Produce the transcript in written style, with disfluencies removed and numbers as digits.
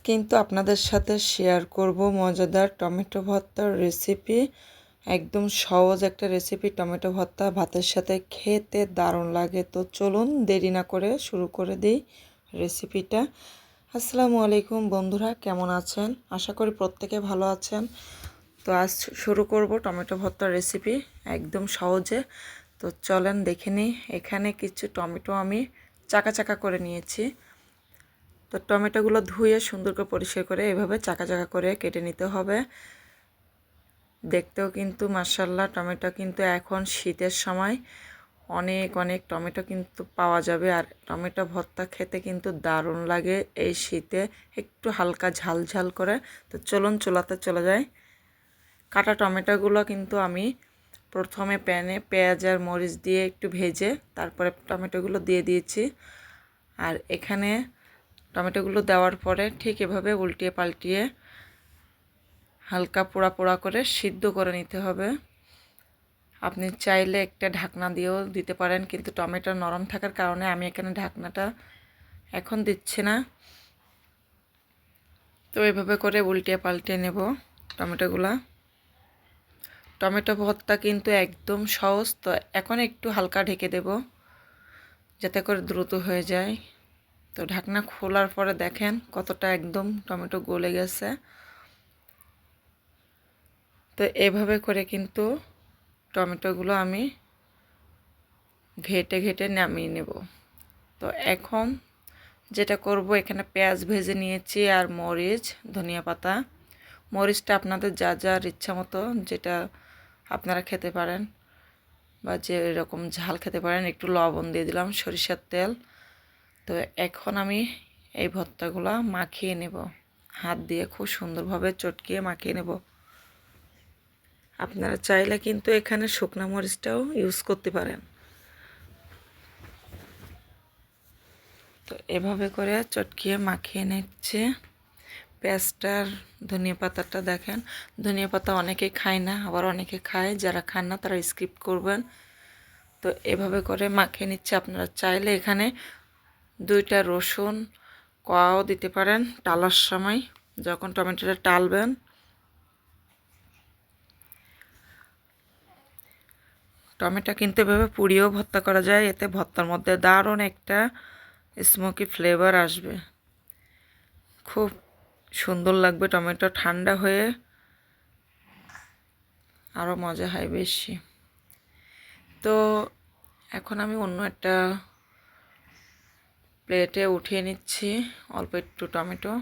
কিন্তু আপনাদের সাথে শেয়ার করব মজাদার টমেটো ভর্তার রেসিপি। একদম সহজ একটা রেসিপি। টমেটো ভর্তা ভাতের সাথে খেতে দারুণ লাগে। তো চলুন দেরি না করে শুরু করে দিই রেসিপিটা। আসসালামু আলাইকুম বন্ধুরা, কেমন আছেন? আশা করি প্রত্যেকে ভালো আছেন। তো আজ শুরু করব টমেটো ভর্তার রেসিপি একদম সহজে। তো চলেন দেখে নিই। এখানে কিছু টমেটো আমি চাকা চাকা করে নিয়েছি। তো টমেটোগুলো ধুয়ে সুন্দর করে পরিষ্কার করে এভাবে চাকা চাকা করে কেটে নিতে হবে। দেখতেও কিন্তু মাশাআল্লাহ, টমেটো কিন্তু এখন শীতের সময় অনেক অনেক টমেটো কিন্তু পাওয়া যাবে। আর টমেটো ভর্তা খেতে কিন্তু দারুণ লাগে এই শীতে, একটু হালকা ঝাল ঝাল করে। তো চলুন চুলাতে চলে যাই। কাটা টমেটোগুলো কিন্তু আমি প্রথমে প্যানে পেঁয়াজ আর মরিচ দিয়ে একটু ভেজে তারপরে টমেটোগুলো দিয়ে দিয়েছি। আর এখানে টমেটোগুলো দেওয়ার পরে ঠিক এভাবে উল্টিয়ে পাল্টিয়ে হালকা পোড়া পোড়া করে সিদ্ধ করে নিতে হবে। আপনি চাইলে একটা ঢাকনা দিয়েও দিতে পারেন, কিন্তু টমেটো নরম থাকার কারণে আমি এখানে ঢাকনাটা এখন দিচ্ছি না। তো এভাবে করে উল্টিয়ে পাল্টিয়ে নেব টমেটোগুলা। টমেটো ভর্তা কিন্তু একদম সহজ। তো এখন একটু হালকা ঢেকে দেব যাতে করে দ্রুত হয়ে যায়। তো ঢাকনা খোলার পরে দেখেন কতটা একদম টমেটো গলে গেছে। তো এভাবে করে কিন্তু টমেটোগুলো আমি ঘেটে ঘেটে নামিয়ে নেব। তো এখন যেটা করব, এখানে পেঁয়াজ ভেজে নিয়েছি আর মরিচ, ধনিয়া পাতা। মরিচটা আপনাদের যা যার ইচ্ছা মতো, যেটা আপনারা খেতে পারেন বা যে এরকম ঝাল খেতে পারেন। একটু লবণ দিয়ে দিলাম, সরিষার তেল। তো এখন আমি এই ভর্তাগুলো মাখিয়ে নেব, হাত দিয়ে খুব সুন্দরভাবে চটকিয়ে মাখিয়ে নেব। আপনারা চাইলে কিন্তু এখানে শুকনো মরিচটাও ইউজ করতে পারেন। তো এভাবে করে চটকিয়ে মাখিয়ে নিচ্ছে পেঁয়াজটার। ধনিয়া পাতাটা দেখেন, ধনিয়া পাতা অনেকে খায় না, আবার অনেকে খায়। যারা খান না তারা স্কিপ করবেন। তো এভাবে করে মাখিয়ে নিচ্ছে। আপনারা চাইলে এখানে 2টা রসুন কোয়াও দিতে পারেন টালার সময়, যখন টমেটোটা টালবেন। টমেটো কিন্তু এভাবে পুড়িয়েও ভর্তা করা যায়, এতে ভর্তার মধ্যে দারুণ একটা স্মোকি ফ্লেভার আসবে, খুব সুন্দর লাগবে। টমেটো ঠান্ডা হয়ে আরও মজা হয় বেশি। তো এখন আমি অন্য একটা প্লেটে উঠিয়ে নিচ্ছি অল্প একটু টমেটো।